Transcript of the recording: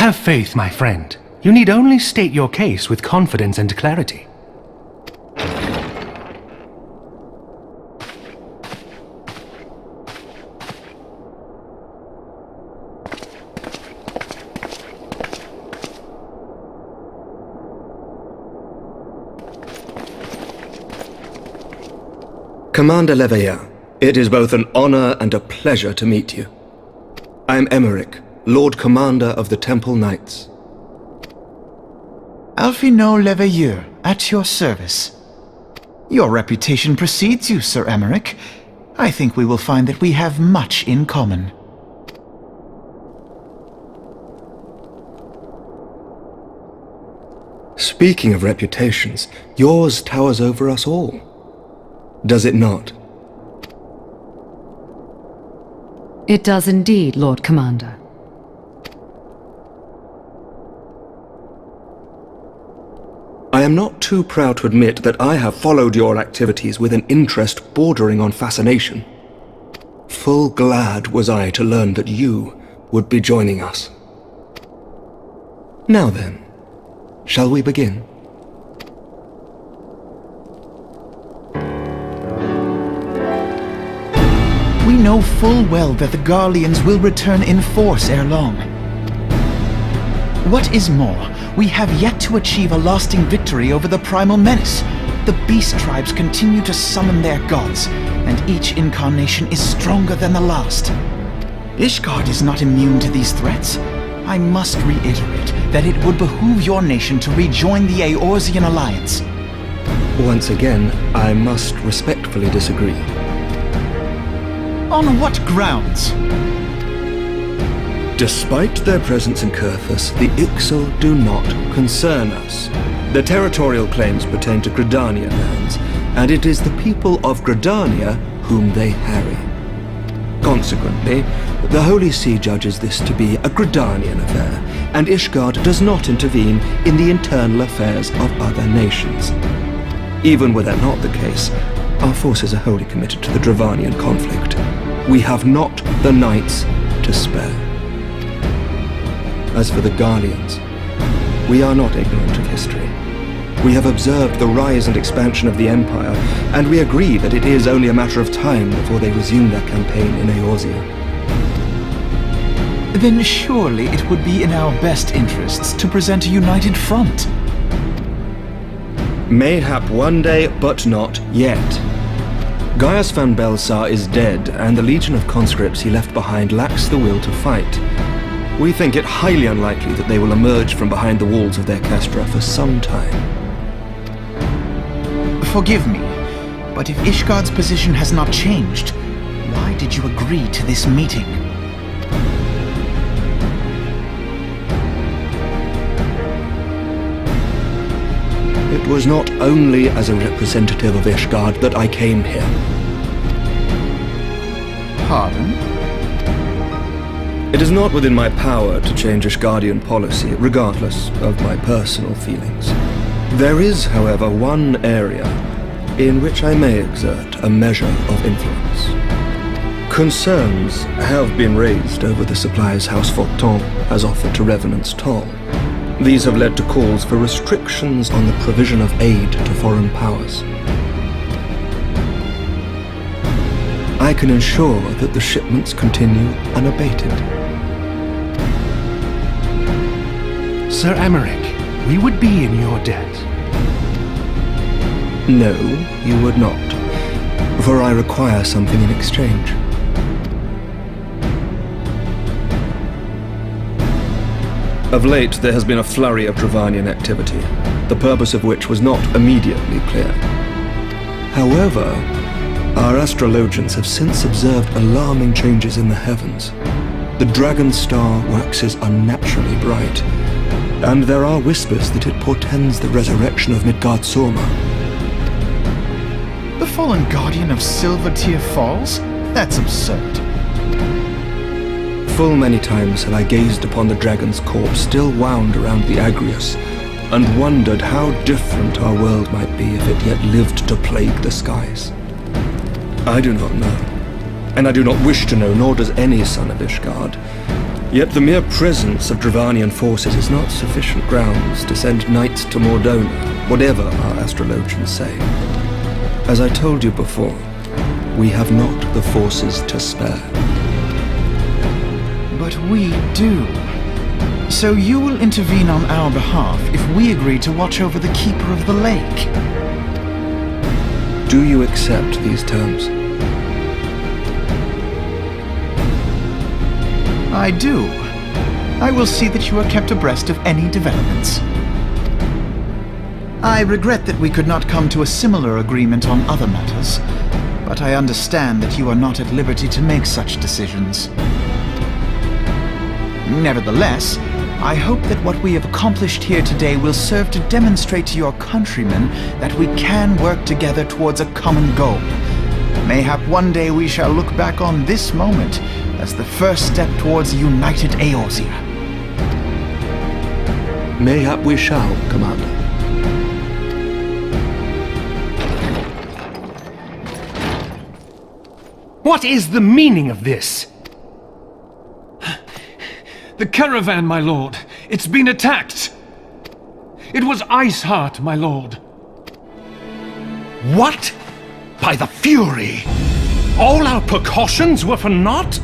Have faith, my friend. You need only state your case with confidence and clarity. Commander Leveilleur, it is both an honor and a pleasure to meet you. I am Emmerich, Lord Commander of the Temple Knights. Alphino Leveilleur, at your service. Your reputation precedes you, Sir Emmerich. I think we will find that we have much in common. Speaking of reputations, yours towers over us all. Does it not? It does indeed, Lord Commander. I am not too proud to admit that I have followed your activities with an interest bordering on fascination. Full glad was I to learn that you would be joining us. Now then, shall we begin? We know full well that the Garleans will return in force ere long. What is more, we have yet to achieve a lasting victory over the primal menace. The beast tribes continue to summon their gods, and each incarnation is stronger than the last. Ishgard is not immune to these threats. I must reiterate that it would behoove your nation to rejoin the Eorzean Alliance. Once again, I must respectfully disagree. On what grounds? Despite their presence in Kurthus, the Ixal do not concern us. Their territorial claims pertain to Gridania lands, and it is the people of Gridania whom they harry. Consequently, the Holy See judges this to be a Gridanian affair, and Ishgard does not intervene in the internal affairs of other nations. Even were that not the case, our forces are wholly committed to the Dravanian conflict. We have not the knights to spare. As for the Garleans, we are not ignorant of history. We have observed the rise and expansion of the Empire, and we agree that it is only a matter of time before they resume their campaign in Eorzea. Then surely it would be in our best interests to present a united front. Mayhap one day, but not yet. Gaius van Belsar is dead, and the legion of conscripts he left behind lacks the will to fight. We think it highly unlikely that they will emerge from behind the walls of their castra for some time. Forgive me, but if Ishgard's position has not changed, why did you agree to this meeting? It was not only as a representative of Ishgard that I came here. Pardon? It is not within my power to change Ishgardian policy, regardless of my personal feelings. There is, however, one area in which I may exert a measure of influence. Concerns have been raised over the supplies House Fortin has offered to Revenant's Toll. These have led to calls for restrictions on the provision of aid to foreign powers. I can ensure that the shipments continue unabated. Sir Emmerich, we would be in your debt. No, you would not, for I require something in exchange. Of late, there has been a flurry of Dravanian activity, the purpose of which was not immediately clear. However, our astrologians have since observed alarming changes in the heavens. The dragon star waxes unnaturally bright, and there are whispers that it portends the resurrection of Midgard-Sorma. The fallen guardian of Silvertear Falls? That's absurd. Full many times have I gazed upon the dragon's corpse still wound around the Agrius, and wondered how different our world might be if it yet lived to plague the skies. I do not know, and I do not wish to know, nor does any son of Ishgard. Yet the mere presence of Dravanian forces is not sufficient grounds to send knights to Mordona, whatever our astrologians say. As I told you before, we have not the forces to spare. But we do. So you will intervene on our behalf if we agree to watch over the Keeper of the Lake. Do you accept these terms? I do. I will see that you are kept abreast of any developments. I regret that we could not come to a similar agreement on other matters, but I understand that you are not at liberty to make such decisions. Nevertheless, I hope that what we have accomplished here today will serve to demonstrate to your countrymen that we can work together towards a common goal. Mayhap one day we shall look back on this moment as the first step towards a united Eorzea. Mayhap we shall, Commander. What is the meaning of this? The caravan, my lord. It's been attacked. It was Iceheart, my lord. What? By the Fury? All our precautions were for naught?